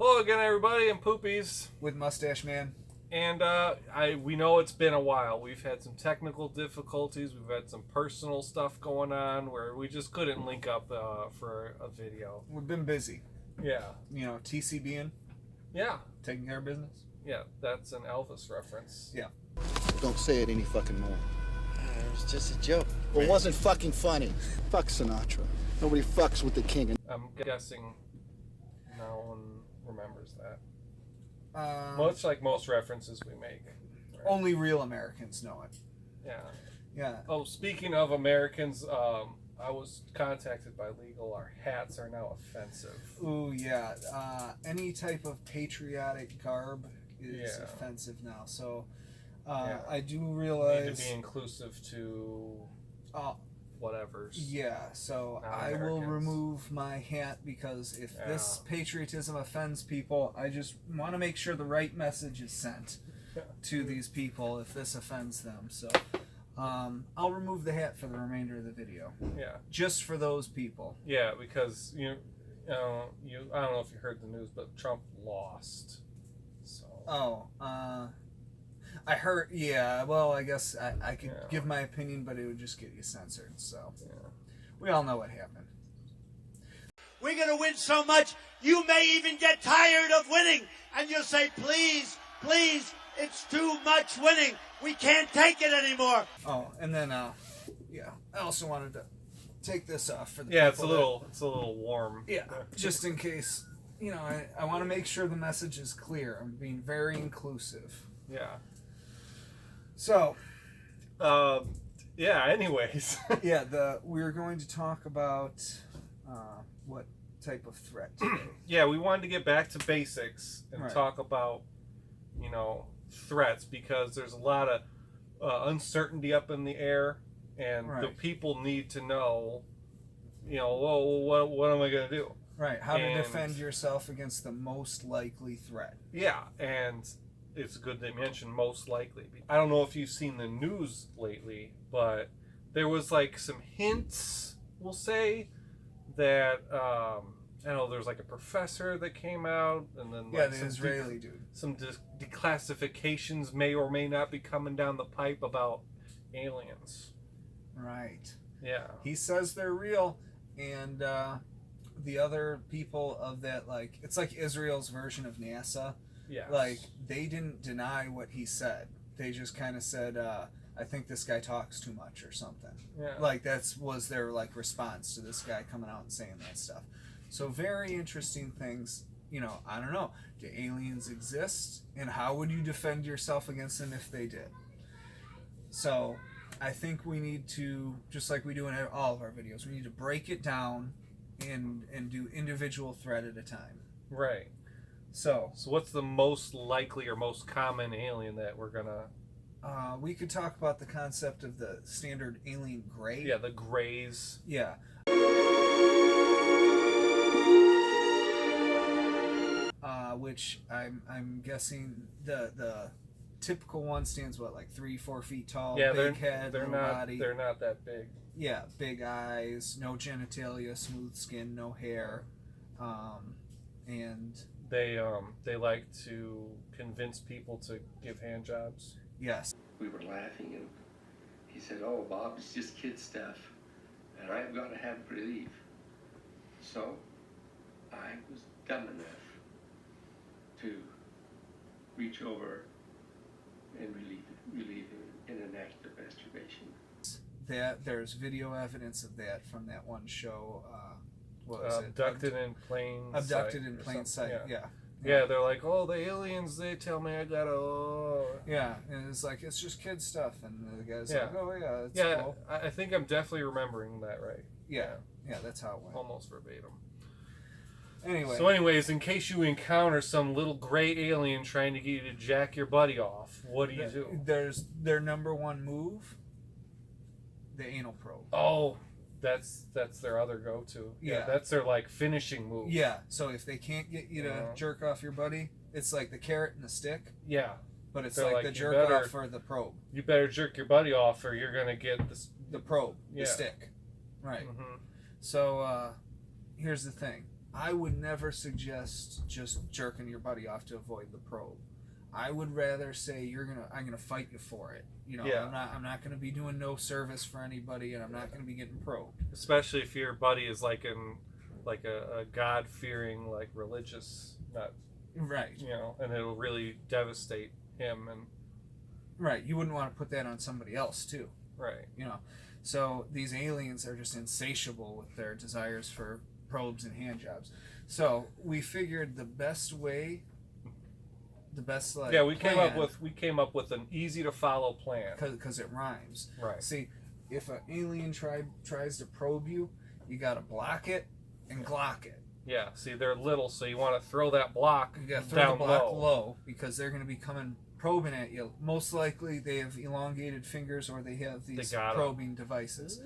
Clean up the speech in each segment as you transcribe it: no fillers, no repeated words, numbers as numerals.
Hello again, everybody, and Poopies. With Mustache Man. And we know it's been a while. We've had some technical difficulties. We've had some personal stuff going on where we just couldn't link up for a video. We've been busy. Yeah. You know, TCBing. Yeah. Taking care of business. Yeah, that's an Elvis reference. Yeah. Don't say it any fucking more. It was just a joke. Well, it wasn't fucking funny. Fuck Sinatra. Nobody fucks with the king. I'm guessing no one remembers that. Much like most references we make. Right? Only real Americans know it. Yeah. Yeah. Oh, speaking of Americans, I was contacted by legal. Our hats are now offensive. Ooh, yeah. Any type of patriotic garb is offensive now. So, I do realize... We need to be inclusive to whatever's. Yeah, so I will remove my hat because if this patriotism offends people, I just want to make sure the right message is sent to these people if this offends them. So I'll remove the hat for the remainder of the video. Yeah. Just for those people. Yeah, because I don't know if you heard the news, but Trump lost. So. I heard, yeah, well, I guess I could give my opinion, but it would just get you censored, so. Yeah. We all know what happened. We're going to win so much, you may even get tired of winning, and you'll say, please, please, it's too much winning. We can't take it anymore. Oh, and then, yeah, I also wanted to take this off for the people. Yeah, it's a little warm. Yeah, just in case, I want to make sure the message is clear. I'm being very inclusive. Yeah. So, yeah. Anyways, we're going to talk about what type of threat today. Yeah, we wanted to get back to basics and talk about threats because there's a lot of uncertainty up in the air, and the people need to know, what am I going to do? Right. How to defend yourself against the most likely threat. Yeah, and it's good they mentioned most likely. I don't know if you've seen the news lately, but there was like some hints, we'll say, that there's like a professor that came out, and then the Israeli dude. Some declassifications may or may not be coming down the pipe about aliens. Right. Yeah. He says they're real, and the other people of that, it's like Israel's version of NASA. Yes. Like, they didn't deny what he said. They just kind of said, I think this guy talks too much or something. Yeah. Like, was their, response to this guy coming out and saying that stuff. So, very interesting things. I don't know. Do aliens exist? And how would you defend yourself against them if they did? So, I think we need to, just like we do in all of our videos, we need to break it down and do individual threat at a time. Right. So what's the most likely or most common alien that we're gonna? We could talk about the concept of the standard alien gray. Yeah, the grays. Yeah. Which I'm guessing the typical one stands 3-4 feet tall. Yeah, big head, they're little not body. They're not that big. Yeah, big eyes, no genitalia, smooth skin, no hair, and. They like to convince people to give hand jobs. Yes. We were laughing, and he said, "Oh, Bob, it's just kid stuff, and I've got to have relief." So I was dumb enough to reach over and relieve him in an act of masturbation. There's video evidence of that from that one show. What was it? Abducted in plain sight. Yeah. Yeah, they're like, oh, the aliens, they tell me I gotta... Yeah, and it's just kid stuff, and the guy's like, oh, yeah, it's cool. I think I'm definitely remembering that right. Yeah, that's how it went. Almost verbatim. Anyway. So anyways, in case you encounter some little gray alien trying to get you to jack your buddy off, what do you do? There's their number one move, the anal probe. Oh, that's their other go-to. Yeah, that's their finishing move. Yeah, so if they can't get you to jerk off your buddy, it's like the carrot and the stick. Yeah. But it's like the jerk off for the probe. You better jerk your buddy off or you're going to get the probe, the stick. Right. Mm-hmm. So here's the thing. I would never suggest just jerking your buddy off to avoid the probe. I would rather say I'm gonna fight you for it. You know, Yeah. I'm not gonna be doing no service for anybody, and I'm not gonna be getting probed. Especially if your buddy is like a God fearing, like religious nut, Right. you know, and it'll really devastate him. And Right. You wouldn't want to put that on somebody else too. right. You know, so these aliens are just insatiable with their desires for probes and hand jobs. So we figured the best like Yeah, we came up with an easy to follow plan. because it rhymes. Right. See, if an alien tries to probe you, you gotta block it and glock it. Yeah. See, they're little, so you want to throw that block You gotta throw down the block low. low because they're gonna be probing at you. Most likely, they have elongated fingers or they have these got 'em. probing devices.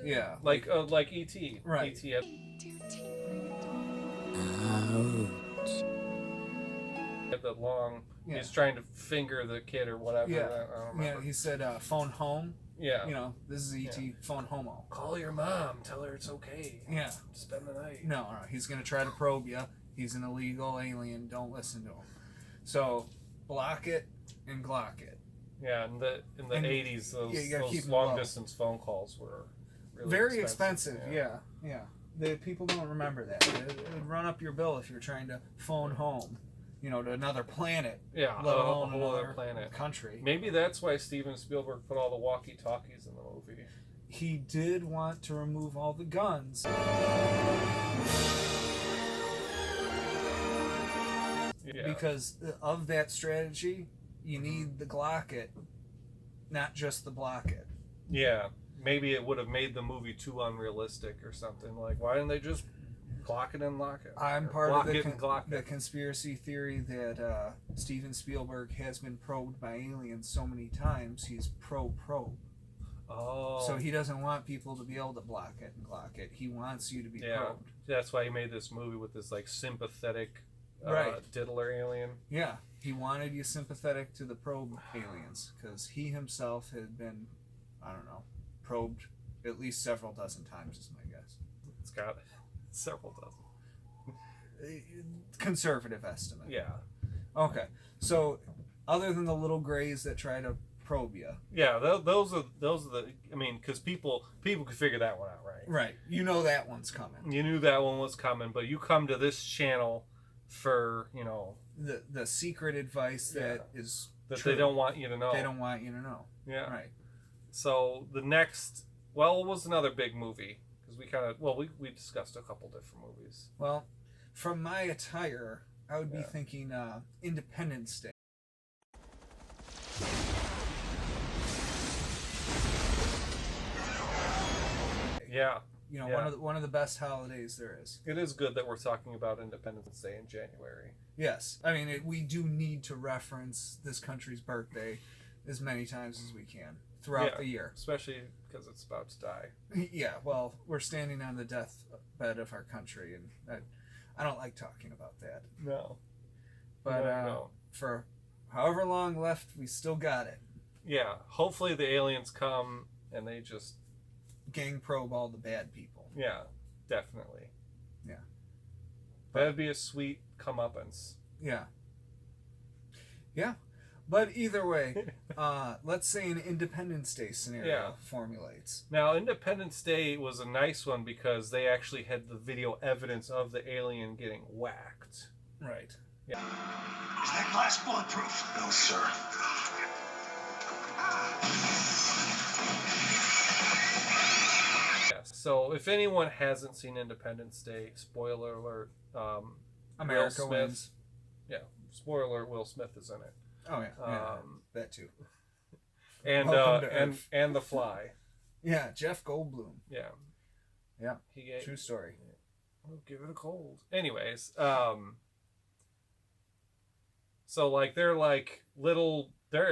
Yeah, Like E.T. Right. E.T. had the long. Yeah. He's trying to finger the kid or whatever. Yeah. I don't Yeah, remember. he said, "Phone home." Yeah. You know, this is ET. Phone homo. Call your mom. Tell her it's okay. Yeah. Spend the night. No, he's gonna try to probe you. He's an illegal alien. Don't listen to him. So block it and glock it. Yeah, in the And 80s, those, you gotta keep those 'em long low. distance phone calls were really Very expensive. Yeah. Yeah. The people don't remember that. It would run up your bill if you're trying to phone home. You know, to another planet. Yeah, Let a alone whole other another planet. country. Maybe that's why Steven Spielberg put all the walkie talkies in the movie. He did want to remove all the guns. Yeah. Because of that strategy, you need the glock it, not just the block it. Yeah, maybe it would have made the movie too unrealistic or something. Like, why didn't they just clock it and lock it? I'm Or part block of it and clock the it. conspiracy theory that Steven Spielberg has been probed by aliens so many times, he's pro-probe. Oh. So he doesn't want people to be able to block it and glock it. He wants you to be Yeah, probed. that's why he made this movie with this like sympathetic Right. diddler alien. Yeah, he wanted you sympathetic to the probe aliens because he himself had been, I don't know, probed at least several dozen times is my guess. It's got several dozen. Conservative estimate. Yeah. Okay, so other than the little grays that try to probe you, Yeah, those are the. I mean, because people could figure that one out, right? right? You know that one's coming. You knew that one was coming, but you come to this channel for The secret advice that is that true. they don't want you to know. They don't want you to know. Yeah. Right. So the next, it was another big movie because we discussed a couple different movies. Well, from my attire, I would be Yeah. thinking Independence Day. Yeah, You know, Yeah. one of the best holidays there is. it is good that we're talking about Independence Day in January. Yes, I mean we do need to reference this country's birthday as many times as we can throughout Yeah. the year. Especially because it's about to die. Yeah, well, we're standing on the deathbed of our country, and I don't like talking about that. No. But No. for however long left, we still got it. Yeah. Hopefully the aliens come and they just. Gang probe all the bad people. Yeah, definitely. Yeah. That'd be a sweet comeuppance. Yeah. Yeah. But either way, let's say an Independence Day scenario Yeah. formulates. Now, Independence Day was a nice one because they actually had the video evidence of the alien getting whacked. Right. Is that glass bulletproof? No, sir. Yes. So, if anyone hasn't seen Independence Day, spoiler alert, America Will Smith, wins. Yeah, spoiler alert, Will Smith is in it. Oh yeah. That too. And Welcome to and Earth. and The Fly. Yeah, Jeff Goldblum. Yeah. Yeah. He gave, True story. Oh, give it a cold. Anyways, so like they're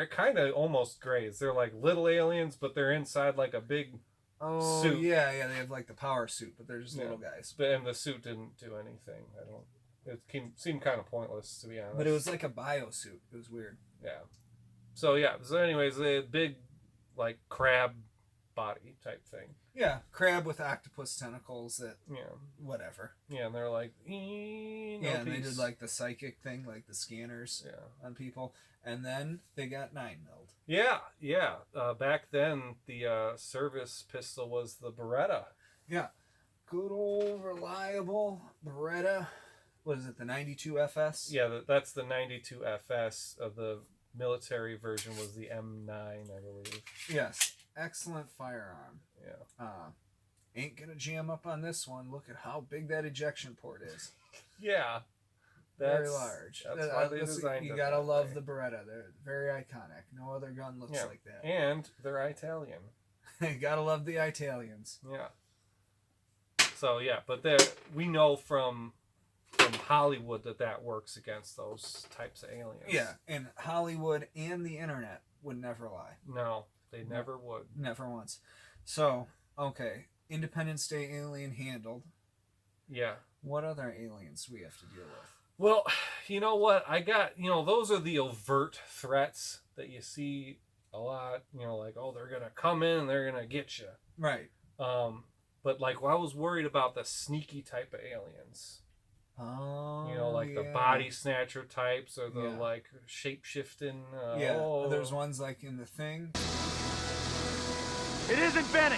kind of almost grays. They're like little aliens, but they're inside like a big Oh suit. yeah, they have like the power suit, but they're just Yeah. little guys. And the suit didn't do anything. It seemed kind of pointless, to be honest. But it was like a bio suit. It was weird. Yeah. So anyways, they had big like crab body type thing. Yeah, crab with octopus tentacles that, Yeah. whatever. Yeah, and they're like, no and they peace. did like the psychic thing, like the scanners on people. And then they got 9mm. Yeah. Back then, the service pistol was the Beretta. Yeah. Good old reliable Beretta. What is it, the 92 FS? Yeah, that's the 92 FS. The military version was the M9, I believe. Yes. Excellent firearm. Yeah. Ain't gonna jam up on this one. Look at how big that ejection port is. Yeah. Very large. That's why they designed You it gotta that love way. the Beretta. They're very iconic. No other gun looks like that. And they're Italian. You gotta love the Italians. Yeah. So yeah, but we know from Hollywood that works against those types of aliens. Yeah, and Hollywood and the internet would never lie. No, they never would. Never once. So, okay. Independence Day alien handled. Yeah. What other aliens do we have to deal with? Well, you know what? Those are the overt threats that you see a lot. Like, oh, they're going to come in and they're going to get you. Right. But like, I was worried about the sneaky type of aliens. Oh, like the body snatcher types or the like shape-shifting. There's ones like in The Thing. It isn't Benny.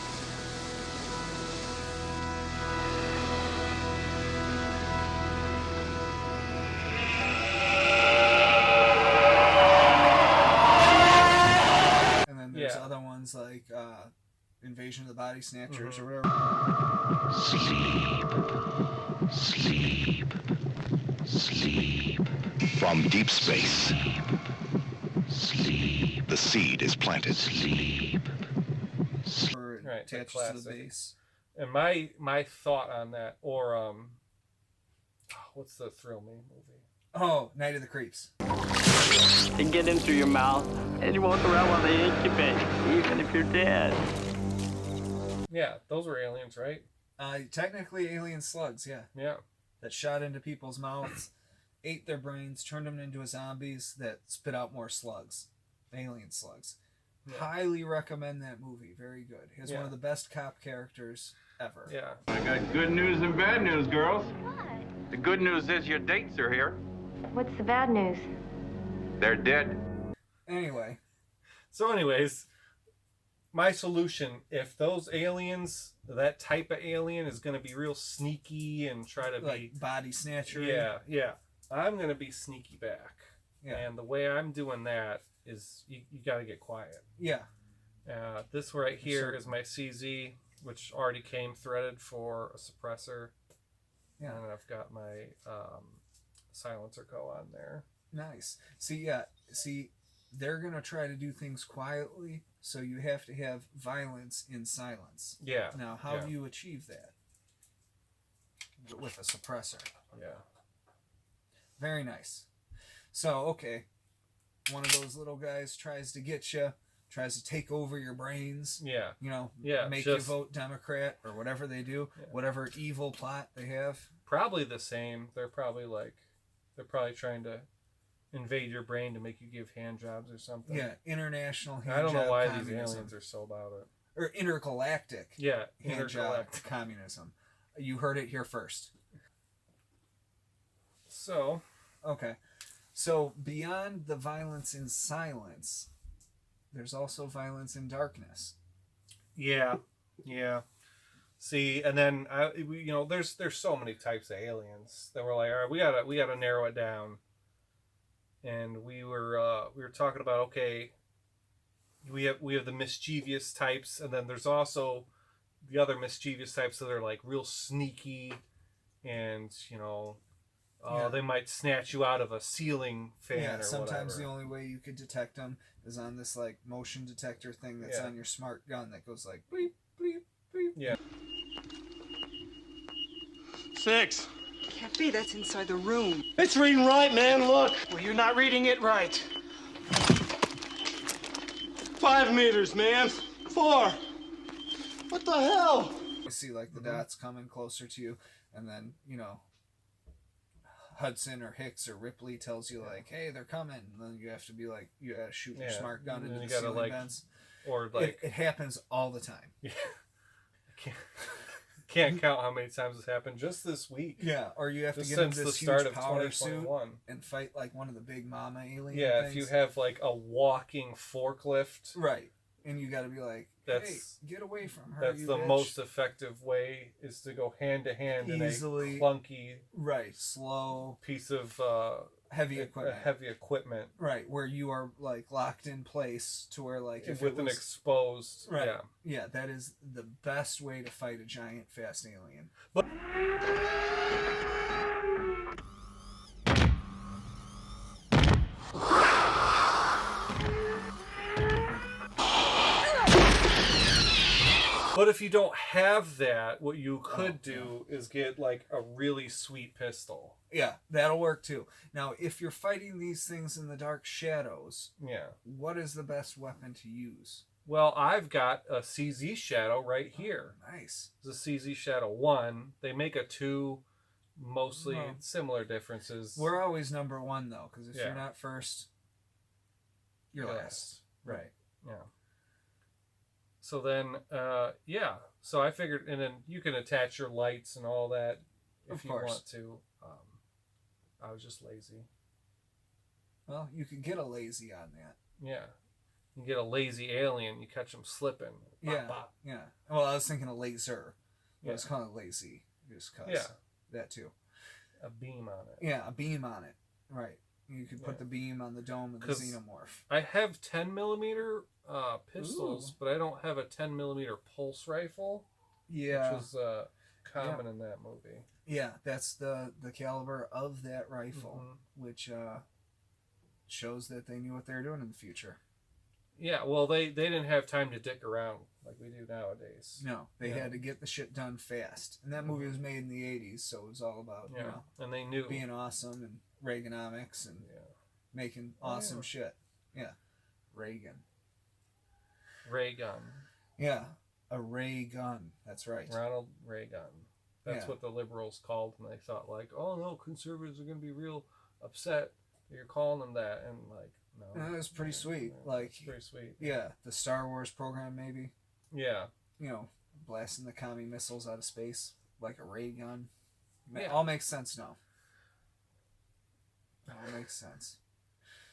And then there's other ones like Invasion of the Body Snatchers or whatever. Sleep. From deep space, the seed is planted. Or Right, attached to the classic. base. And my thought on that, or what's the thrill me movie? Oh, Night of the Creeps. They get in through your mouth, and you walk around while they incubate, even if you're dead. Yeah, those were aliens, right? Technically alien slugs, yeah. Yeah. That shot into people's mouths, ate their brains, turned them into zombies that spit out more slugs. Alien slugs. Yeah. Highly recommend that movie. Very good. He has one of the best cop characters ever. Yeah. I got good news and bad news, girls. What? The good news is your dates are here. What's the bad news? They're dead. Anyway. So anyways, my solution, if those aliens, that type of alien is going to be real sneaky and try to Like be body snatcher. Yeah. I'm going to be sneaky back. Yeah. And the way I'm doing that is you got to get quiet. Yeah. This right here is my CZ, which already came threaded for a suppressor. Yeah. And I've got my silencer co on there. Nice. See, they're going to try to do things quietly, so you have to have violence in silence. Yeah. Now, how do you achieve that? With a suppressor. Yeah. Very nice. So, okay. One of those little guys tries to get you, tries to take over your brains. Yeah. Make you vote Democrat or whatever they do, whatever evil plot they have. Probably the same. They're probably trying to invade your brain to make you give hand jobs or something. Yeah, international hand job I don't know why communism. these aliens are so about it. Or intergalactic. Yeah, hand job intergalactic communism. You heard it here first. So, okay. So beyond the violence in silence, there's also violence in darkness. Yeah. See, and then there's so many types of aliens that we're like, all right, we gotta narrow it down. And we were talking about, okay, we have the mischievous types, and then there's also the other mischievous types that are like real sneaky, and they might snatch you out of a ceiling fan or sometimes whatever. the only way you could detect them is on this like motion detector thing that's on your smart gun that goes like bleep bleep bleep. Yeah. 6. Can't be. That's inside the room. It's reading right, man. Look. Well, you're not reading it right. 5 meters, man. 4. What the hell? You see like the dots coming closer to you, and then Hudson or Hicks or Ripley tells you like, hey, they're coming. And then you have to be like, you gotta shoot your smart gun into the ceiling vents. Or like it happens all the time. Yeah. Can't count how many times it's happened just this week. Yeah, or you have to Just get into since this the start huge of power suit 2021. and fight like one of the big mama alien Yeah, things. if you have like a walking forklift. Right. And you got to be like, That's, hey, get away from her, That's you the bitch. most effective way, is to go hand to hand in a clunky, slow piece of heavy equipment. Right, where you are like locked in place to where like if with an exposed. Right. Yeah. Yeah, that is the best way to fight a giant fast alien. But But if you don't have that, what you could do is get like a really sweet pistol. Yeah, that'll work too. Now, if you're fighting these things in the dark shadows, what is the best weapon to use? Well, I've got a CZ Shadow right here. Nice. It's a CZ Shadow 1. They make a 2, mostly similar differences. We're always number 1 though, because if you're not first, you're last. Right. Yeah. So then, so I figured, and then you can attach your lights and all that if you want to. I was just lazy. Well, you could get a lazy on that. Yeah. You get a lazy alien, you catch them slipping. Yeah. Bop, bop. Yeah. Well, I was thinking a laser. Yeah. It's kind of lazy. Just cause. Yeah. That too. A beam on it. Yeah, a beam on it. Right. You could put the beam on the dome of the xenomorph. I have 10 millimeter pistols, but I don't have a 10 millimeter pulse rifle. Yeah. Which was common in that movie. Yeah, that's the caliber of that rifle, which shows that they knew what they were doing in the future. Yeah, well, they didn't have time to dick around like we do nowadays. No, they had to get the shit done fast. And that movie was made in the 80s, so it was all about, you know, and they knew being awesome and Reaganomics and making awesome shit. Yeah. Reagan. Ray gun. Yeah, a ray gun. That's right. Ronald Reagan. That's what the liberals called, and they thought like, oh no, conservatives are going to be real upset that you're calling them that, and like, no. That was pretty sweet. Like, pretty sweet. Yeah, the Star Wars program maybe. Yeah. You know, blasting the commie missiles out of space like a ray gun. Yeah. All makes sense now. All makes sense.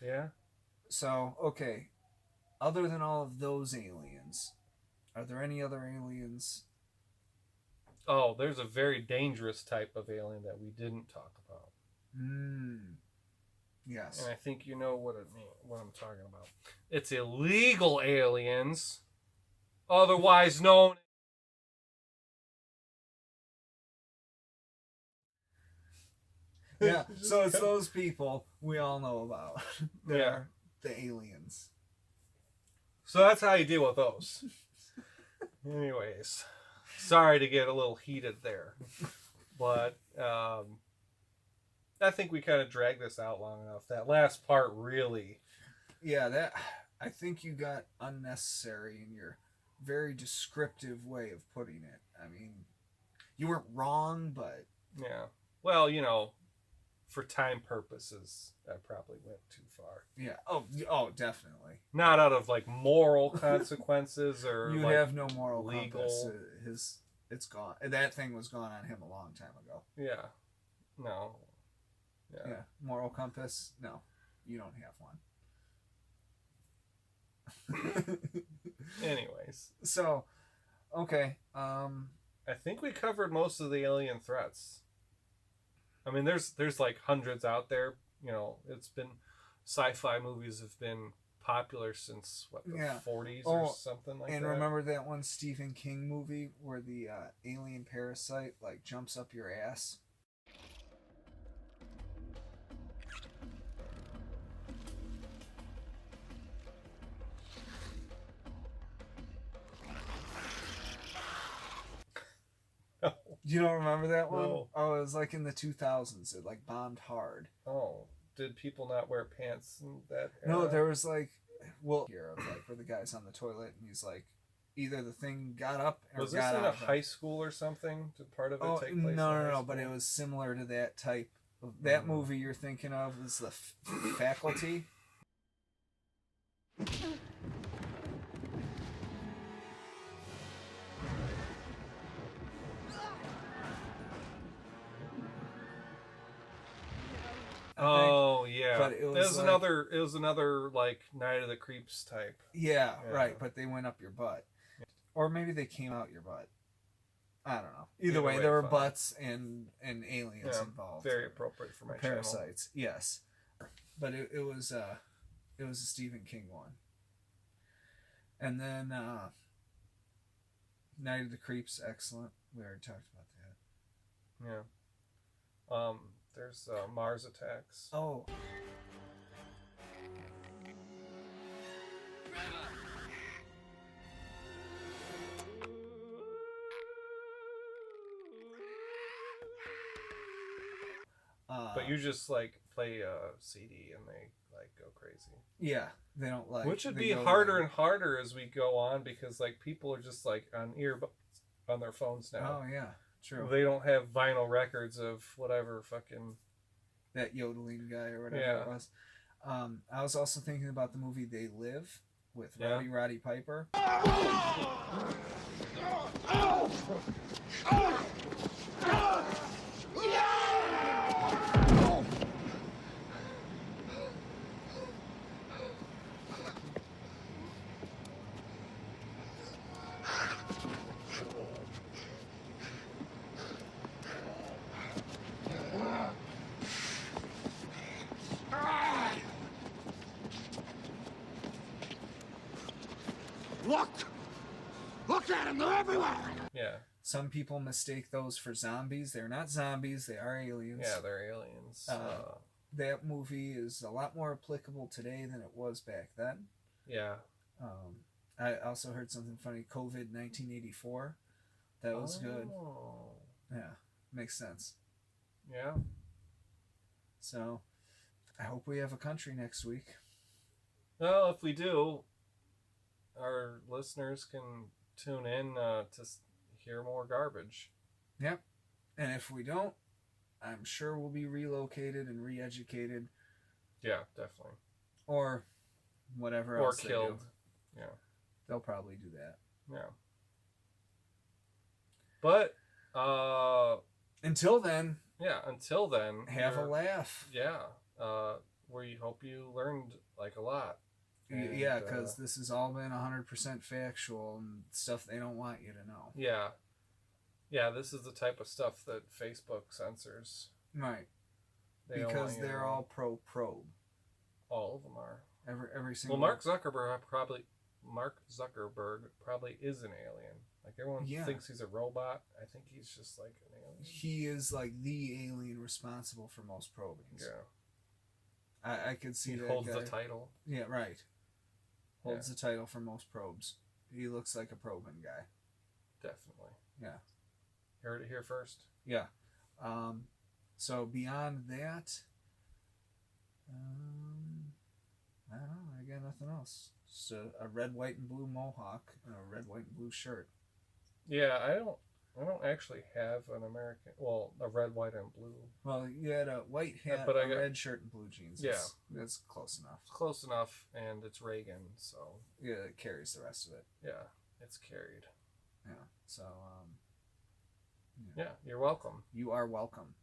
Yeah. So, okay. Other than all of those aliens, are there any other aliens? Oh, there's a very dangerous type of alien that we didn't talk about. Yes. And I think you know what I'm talking about. It's illegal aliens, otherwise known. Yeah, so it's those people we all know about. They're the aliens. So that's how you deal with those. Anyways, sorry to get a little heated there. But I think we kind of dragged this out long enough. That last part really... Yeah, I think you got unnecessary in your very descriptive way of putting it. I mean, you weren't wrong, but... Yeah. Well, you know, for time purposes, I probably went too far. Yeah. Oh, definitely. Not out of like moral consequences or you like have no moral legal. Compass. It's gone. That thing was gone on him a long time ago. Yeah. No. Yeah. Moral compass? No, you don't have one. Anyways. So, okay. I think we covered most of the alien threats. I mean, there's like hundreds out there. You know, it's been sci-fi movies have been popular since what the 40s or something like that. And remember that one Stephen King movie where the alien parasite like jumps up your ass? You don't remember that one? No. Oh, it was like in the 2000s. It like bombed hard. Oh, did people not wear pants in that era? No, there was like, here of like where the guy's on the toilet and he's like, either the thing got up or was this got in out. a high school or something? Did part of it take place? No, but it was similar to that type. That movie you're thinking of is the Faculty. Oh yeah, But it was like, it was another like Night of the Creeps type. Yeah, right. But they went up your butt, or maybe they came out your butt. I don't know. Either way, there were fine. butts and aliens involved. Very appropriate for my parasites. Channel. Yes, but it was a Stephen King one. And then Night of the Creeps, excellent. We already talked about that. Yeah. There's Mars Attacks. Oh. But you just like play a CD and they like go crazy. Yeah, they don't like. Which would be harder and harder as we go on because like people are just like on earbuds on their phones now. Oh yeah, true. They don't have vinyl records of whatever fucking that yodeling guy or whatever it was. I was also thinking about the movie They Live with Roddy Piper. Look at them, they're everywhere. Yeah. Some people mistake those for zombies. They're not zombies, they are aliens. Yeah, they're aliens. That movie is a lot more applicable today than it was back then. Yeah. I also heard something funny, COVID 1984. That was good. Yeah, makes sense. Yeah. So, I hope we have a country next week. Well, if we do, our listeners can tune in to hear more garbage. Yep. And if we don't, I'm sure we'll be relocated and re-educated. Yeah, definitely. Or whatever or else killed. they do. Yeah. They'll probably do that. Yeah. But until then, have a laugh. Yeah. We hope you learned like a lot. And, yeah, because this has all been 100% factual and stuff they don't want you to know. Yeah. Yeah, this is the type of stuff that Facebook censors. Right. Because they're all pro-probe. All of them are. Every single. Well, Mark Zuckerberg probably is an alien. Like everyone thinks he's a robot. I think he's just like an alien. He is like the alien responsible for most probings. Yeah. I could see he that holds guy. the title. Yeah, right. Holds the title for most probes. He looks like a probing guy. Definitely. Yeah. Heard it here first. Yeah. So beyond that, I don't know. I got nothing else. Just a red, white, and blue mohawk and a red, white, and blue shirt. Yeah, I don't actually have an American. Well, a red, white, and blue. Well, you had a white hat, but I got, red shirt, and blue jeans. That's close enough. It's close enough, and it's Reagan, so yeah, it carries the rest of it. Yeah, it's carried. Yeah. So, yeah, you're welcome. You are welcome.